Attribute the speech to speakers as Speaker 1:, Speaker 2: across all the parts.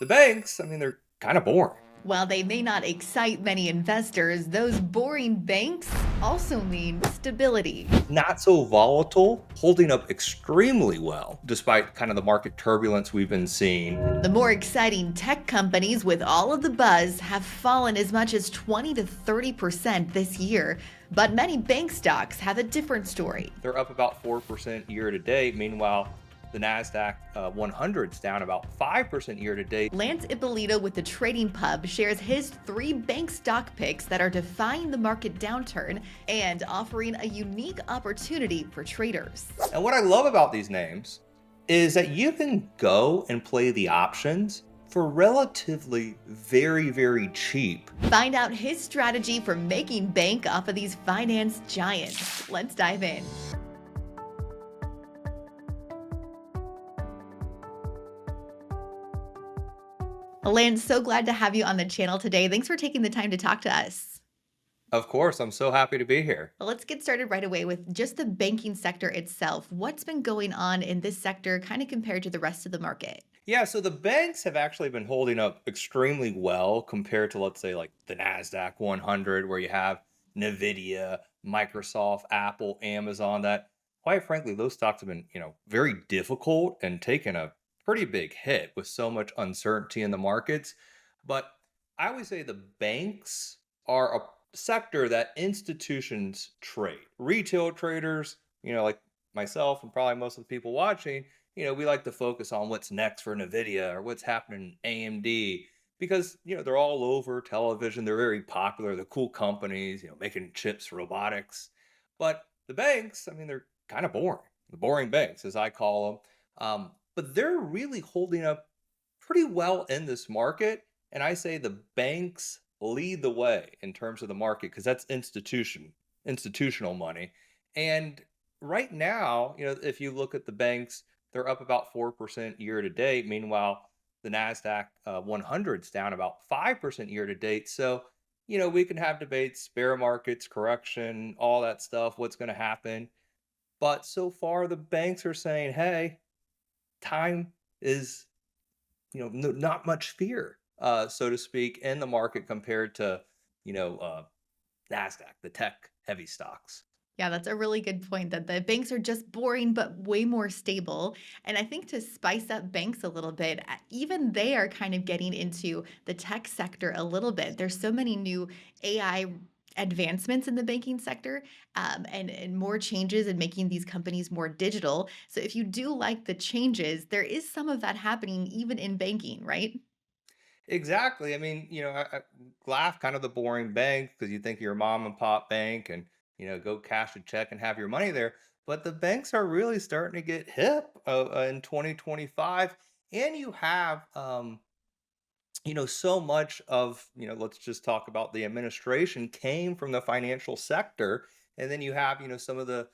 Speaker 1: The banks, they're kind of boring.
Speaker 2: While they may not excite many investors, those boring banks also mean stability.
Speaker 1: Not so volatile, holding up extremely well despite kind of the market turbulence we've been seeing.
Speaker 2: The more exciting tech companies with all of the buzz have fallen as much as 20 to 30% this year. But many bank stocks have a different story.
Speaker 1: They're up about 4% year to date. Meanwhile, the NASDAQ 100 is down about 5% year to date.
Speaker 2: Lance Ippolito with the Trading Pub shares his 3 bank stock picks that are defying the market downturn and offering a unique opportunity for traders.
Speaker 1: And what I love about these names is that you can go and play the options for relatively very, very cheap.
Speaker 2: Find out his strategy for making bank off of these finance giants. Let's dive in. Lance, so glad to have you on the channel today. Thanks for taking the time to talk to us.
Speaker 1: Of course, I'm so happy to be here.
Speaker 2: Let's get started right away with just the banking sector itself. What's been going on in this sector kind of compared to the rest of the market?
Speaker 1: Yeah, so the banks have actually been holding up extremely well compared to, let's say, like the NASDAQ 100, where you have Nvidia, Microsoft, Apple, Amazon, that quite frankly, those stocks have been, very difficult and taken a pretty big hit with so much uncertainty in the markets. But I would say the banks are a sector that institutions trade. Retail traders, like myself and probably most of the people watching, we like to focus on what's next for Nvidia or what's happening in AMD because, they're all over television. They're very popular. They're cool companies, making chips, robotics. But the banks, they're kind of boring. The boring banks, as I call them. But they're really holding up pretty well in this market. And I say the banks lead the way in terms of the market because that's institutional money. And right now, if you look at the banks, they're up about 4% year to date. Meanwhile, the NASDAQ 100 is down about 5% year to date. So, we can have debates, bear markets, correction, all that stuff, what's going to happen. But so far, the banks are saying, hey, time is, not much fear, so to speak, in the market compared to, NASDAQ, the tech heavy stocks.
Speaker 2: Yeah, that's a really good point that the banks are just boring but way more stable. And I think to spice up banks a little bit, even they are kind of getting into the tech sector a little bit. There's so many new AI advancements in the banking sector and more changes in making these companies more digital. So if you do like the changes, there is some of that happening even in banking, right?
Speaker 1: Exactly. I laugh kind of the boring bank because you think you're a mom and pop bank and, go cash a check and have your money there. But the banks are really starting to get hip in 2025. And you have, so much of, let's just talk about the administration came from the financial sector. And then you have, some of the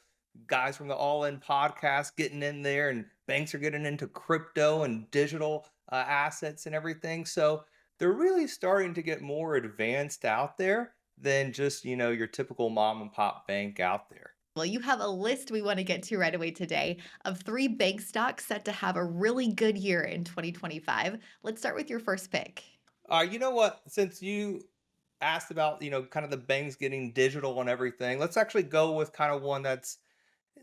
Speaker 1: guys from the All In podcast getting in there, and banks are getting into crypto and digital assets and everything. So they're really starting to get more advanced out there than just, your typical mom and pop bank out there.
Speaker 2: Well, you have a list we want to get to right away today of 3 bank stocks set to have a really good year in 2025. Let's start with your first pick.
Speaker 1: You know what? Since you asked about, kind of the banks getting digital and everything, let's actually go with kind of one that's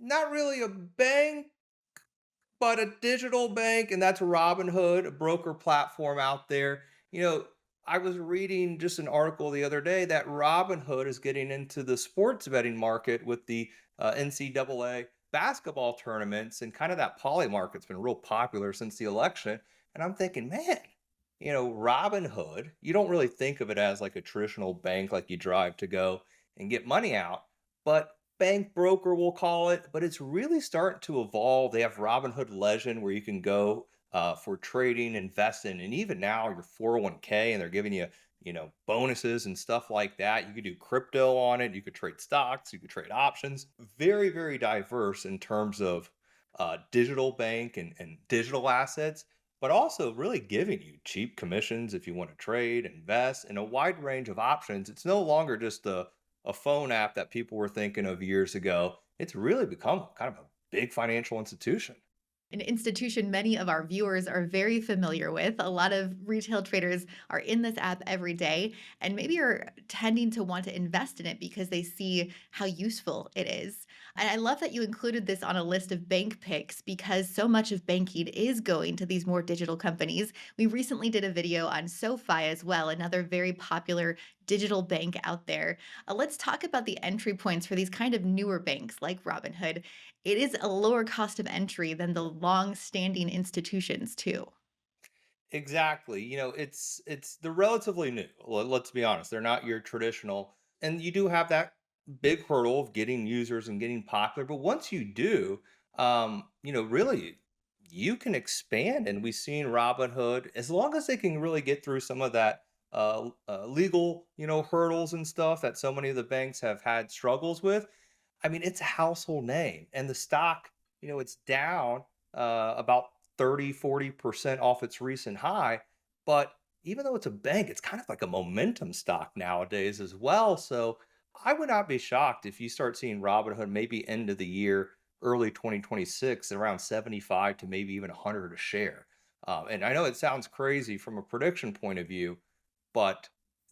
Speaker 1: not really a bank, but a digital bank, and that's Robinhood, a broker platform out there. You know, I was reading just an article the other day that Robinhood is getting into the sports betting market with the NCAA basketball tournaments, and kind of that poly market's been real popular since the election. And I'm thinking, man, Robinhood, you don't really think of it as like a traditional bank, like you drive to go and get money out, but bank broker, we'll call it. But it's really starting to evolve. They have Robinhood Legend where you can go for trading, investing, and even now your 401k, and they're giving you, bonuses and stuff like that. You could do crypto on it. You could trade stocks. You could trade options. Very, very diverse in terms of digital bank and digital assets, but also really giving you cheap commissions if you want to trade, invest, and a wide range of options. It's no longer just a phone app that people were thinking of years ago. It's really become kind of a big financial institution.
Speaker 2: An institution many of our viewers are very familiar with. A lot of retail traders are in this app every day and maybe are tending to want to invest in it because they see how useful it is. And I love that you included this on a list of bank picks because so much of banking is going to these more digital companies. We recently did a video on SoFi as well, another very popular digital bank out there. Let's talk about the entry points for these kind of newer banks like Robinhood. It is a lower cost of entry than the long-standing institutions too.
Speaker 1: Exactly. They're relatively new. Let's be honest. They're not your traditional, and you do have that big hurdle of getting users and getting popular. But once you do, really you can expand. And we've seen Robinhood, as long as they can really get through some of that legal, hurdles and stuff that so many of the banks have had struggles with. I mean, it's a household name, and the stock, it's down about 30-40% off its recent high. But even though it's a bank, it's kind of like a momentum stock nowadays as well. So I would not be shocked if you start seeing Robinhood maybe end of the year, early 2026, at around 75 to maybe even 100 a share. And I know it sounds crazy from a prediction point of view, but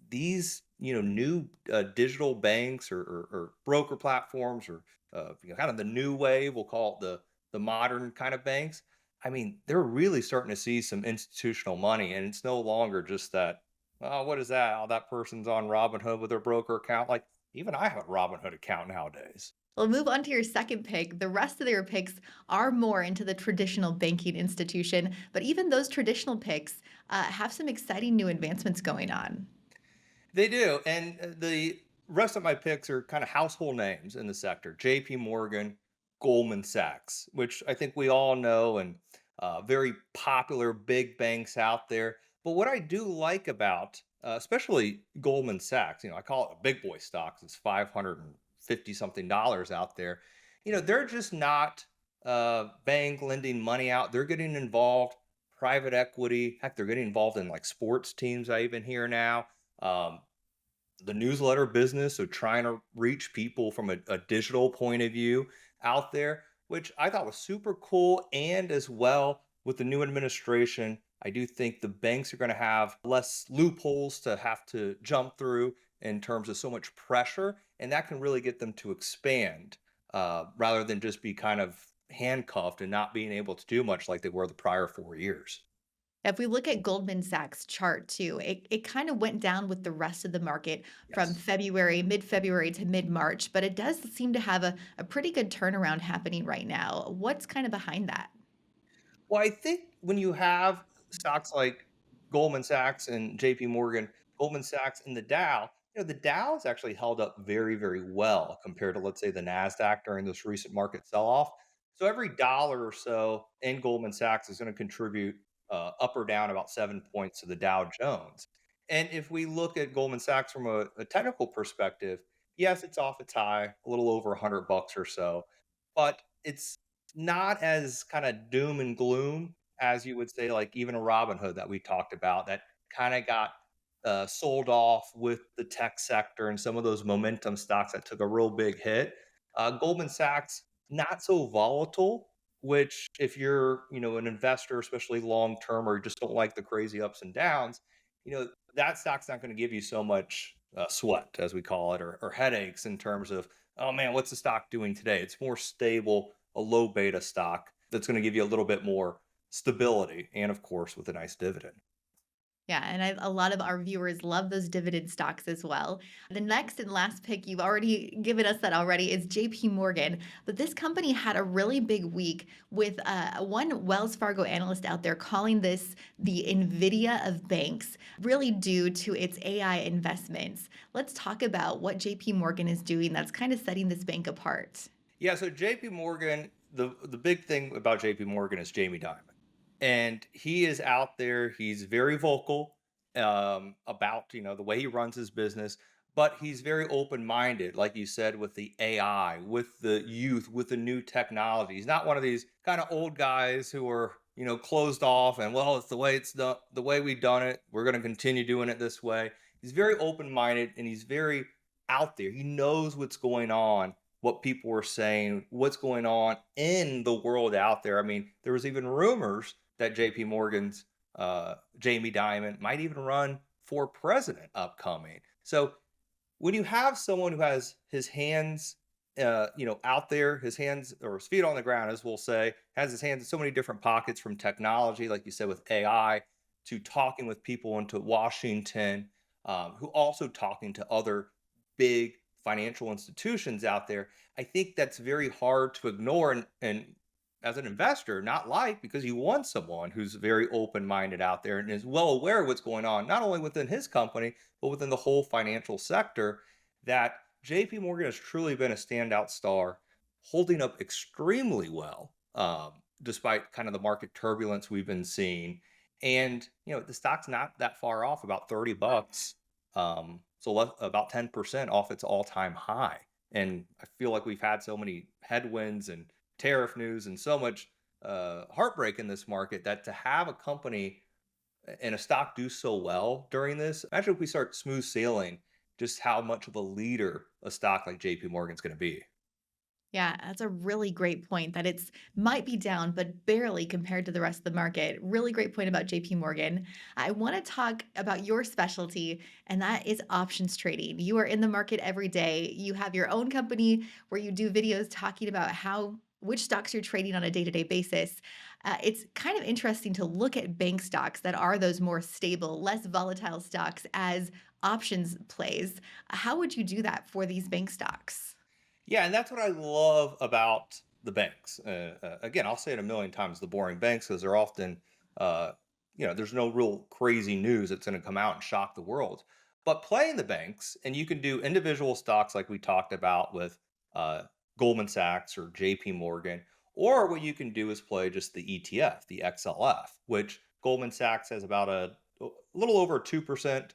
Speaker 1: these new digital banks or broker platforms or kind of the new wave, we'll call it the modern kind of banks. I mean, they're really starting to see some institutional money, and it's no longer just that. Oh, what is that? Oh, that person's on Robinhood with their broker account. Like, even I have a Robinhood account nowadays.
Speaker 2: We'll move on to your second pick. The rest of your picks are more into the traditional banking institution, but even those traditional picks have some exciting new advancements going on.
Speaker 1: They do, and the rest of my picks are kind of household names in the sector: J.P. Morgan, Goldman Sachs, which I think we all know, and very popular big banks out there. But what I do like about, especially Goldman Sachs, I call it a big boy stock. It's 550 something dollars out there. They're just not bank lending money out. They're getting involved, private equity. Heck, they're getting involved in like sports teams. I even hear now. Um, the newsletter business, so trying to reach people from a digital point of view out there, which I thought was super cool. And as well, with the new administration, I do think the banks are going to have less loopholes to have to jump through in terms of so much pressure, and that can really get them to expand rather than just be kind of handcuffed and not being able to do much like they were the prior 4 years.
Speaker 2: If we look at Goldman Sachs chart too, it kind of went down with the rest of the market from
Speaker 1: Yes.
Speaker 2: mid-February to mid-March, but it does seem to have a pretty good turnaround happening right now. What's kind of behind that?
Speaker 1: Well, I think when you have stocks like Goldman Sachs and JP Morgan, Goldman Sachs and the Dow, the Dow has actually held up very, very well compared to, let's say, the NASDAQ during this recent market sell off. So every dollar or so in Goldman Sachs is going to contribute up or down about 7 points to the Dow Jones. And if we look at Goldman Sachs from a technical perspective, yes, it's off its high, a little over $100 or so, but it's not as kind of doom and gloom as you would say, like even a Robinhood that we talked about that kind of got sold off with the tech sector and some of those momentum stocks that took a real big hit. Goldman Sachs, not so volatile, which if you're, an investor, especially long term, or you just don't like the crazy ups and downs, that stock's not going to give you so much sweat, as we call it, or headaches in terms of, oh man, what's the stock doing today? It's more stable, a low beta stock that's going to give you a little bit more stability and, of course, with a nice dividend.
Speaker 2: Yeah, and a lot of our viewers love those dividend stocks as well. The next and last pick, you've already given us that already, is JP Morgan. But this company had a really big week with one Wells Fargo analyst out there calling this the NVIDIA of banks, really due to its AI investments. Let's talk about what JP Morgan is doing that's kind of setting this bank apart.
Speaker 1: Yeah, so JP Morgan, the big thing about JP Morgan is Jamie Dimon. And he is out there, he's very vocal about, the way he runs his business, but he's very open-minded, like you said, with the AI, with the youth, with the new technology. He's not one of these kind of old guys who are, closed off and, well, it's the way it's done, the way we've done it. We're going to continue doing it this way. He's very open-minded and he's very out there. He knows what's going on what people were saying, what's going on in the world out there. I mean, there was even rumors that JP Morgan's Jamie Dimon might even run for president upcoming. So when you have someone who has his hands out there, his hands or his feet on the ground, as we'll say, has his hands in so many different pockets, from technology, like you said, with AI, to talking with people into Washington, who also talking to other big financial institutions out there. I think that's very hard to ignore, and as an investor, not like, because you want someone who's very open-minded out there and is well aware of what's going on, not only within his company, but within the whole financial sector. That JP Morgan has truly been a standout star, holding up extremely well, despite kind of the market turbulence we've been seeing. And the stock's not that far off, about 30 bucks. So about 10% off its all-time high. And I feel like we've had so many headwinds and tariff news and so much heartbreak in this market, that to have a company and a stock do so well during this, imagine if we start smooth sailing, just how much of a leader a stock like JP Morgan's going to be.
Speaker 2: Yeah, that's a really great point that it's might be down, but barely compared to the rest of the market. Really great point about JP Morgan. I want to talk about your specialty, and that is options trading. You are in the market every day. You have your own company where you do videos talking about how which stocks you're trading on a day-to-day basis. It's kind of interesting to look at bank stocks that are those more stable, less volatile stocks as options plays. How would you do that for these bank stocks?
Speaker 1: Yeah, and that's what I love about the banks. Again, I'll say it a million times: the boring banks, because they're often, uh, there's no real crazy news that's going to come out and shock the world. But playing the banks, and you can do individual stocks like we talked about with uh, Goldman Sachs or JP Morgan, or what you can do is play just the ETF, the XLF, which Goldman Sachs has about a little over 2%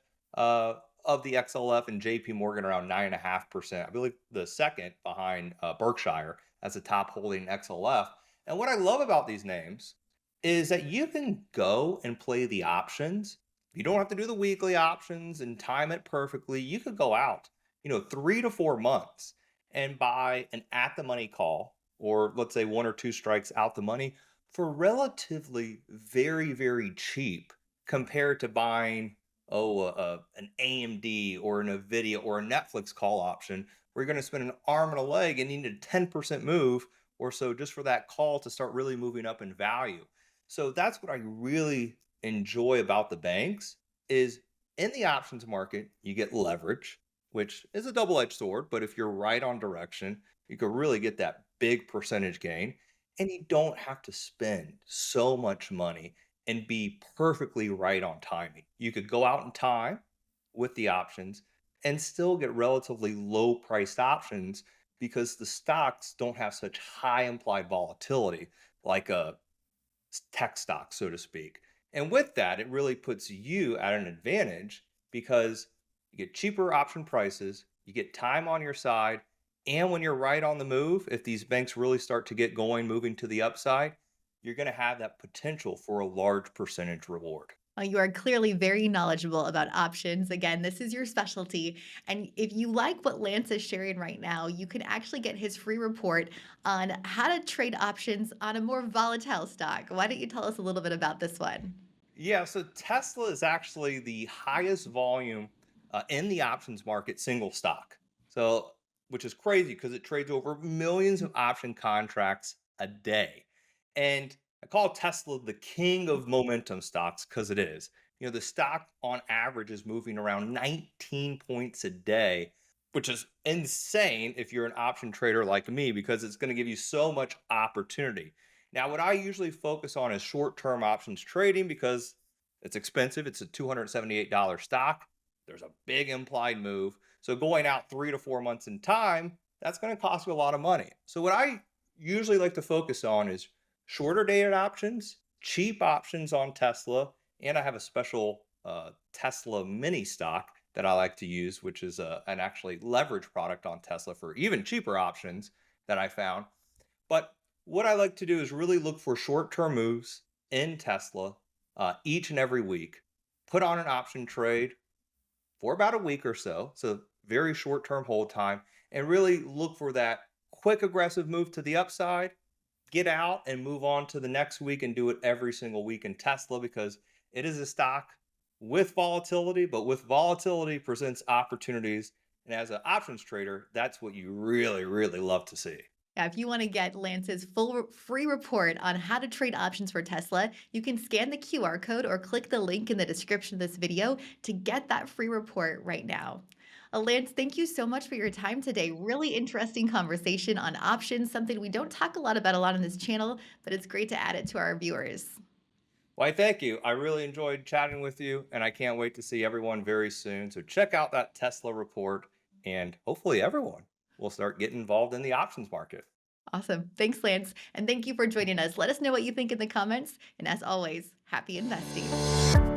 Speaker 1: of the XLF, and JP Morgan around 9.5%. I believe the second behind Berkshire as the top holding XLF. And what I love about these names is that you can go and play the options. You don't have to do the weekly options and time it perfectly. You could go out, 3 to 4 months, and buy an at the money call, or let's say one or two strikes out the money, for relatively very, very cheap compared to buying an AMD or an Nvidia or a Netflix call option, where you're going to spend an arm and a leg and need a 10% move or so just for that call to start really moving up in value. So that's what I really enjoy about the banks, is in the options market, you get leverage, which is a double-edged sword, but if you're right on direction, you could really get that big percentage gain, and you don't have to spend so much money and be perfectly right on timing. You could go out in time with the options and still get relatively low priced options, because the stocks don't have such high implied volatility like a tech stock, so to speak. And with that, it really puts you at an advantage, because you get cheaper option prices, you get time on your side, and when you're right on the move, if these banks really start to get going, moving to the upside, you're going to have that potential for a large percentage reward.
Speaker 2: You are clearly very knowledgeable about options. Again, this is your specialty. And if you like what Lance is sharing right now, you can actually get his free report on how to trade options on a more volatile stock. Why don't you tell us a little bit about this one?
Speaker 1: Yeah, so Tesla is actually the highest volume in the options market single stock. So, which is crazy because it trades over millions of option contracts a day. And I call Tesla the king of momentum stocks, because it is. The stock on average is moving around 19 points a day, which is insane if you're an option trader like me, because it's going to give you so much opportunity. Now, what I usually focus on is short-term options trading, because it's expensive. It's a $278 stock. There's a big implied move. So going out 3 to 4 months in time, that's going to cost you a lot of money. So what I usually like to focus on is shorter dated options, cheap options on Tesla, and I have a special Tesla mini stock that I like to use, which is an actually leverage product on Tesla for even cheaper options that I found. But what I like to do is really look for short-term moves in Tesla each and every week, put on an option trade for about a week or so, so very short-term hold time, and really look for that quick aggressive move to the upside, get out and move on to the next week and do it every single week in Tesla because it is a stock with volatility, but with volatility presents opportunities. And as an options trader, that's what you really, really love to see.
Speaker 2: Yeah, if you want to get Lance's full free report on how to trade options for Tesla, you can scan the QR code or click the link in the description of this video to get that free report right now. Lance, thank you so much for your time today. Really interesting conversation on options, something we don't talk a lot on this channel, but it's great to add it to our viewers.
Speaker 1: Why, thank you. I really enjoyed chatting with you, and I can't wait to see everyone very soon. So check out that Tesla report, and hopefully, everyone will start getting involved in the options market.
Speaker 2: Awesome. Thanks, Lance. And thank you for joining us. Let us know what you think in the comments. And as always, happy investing.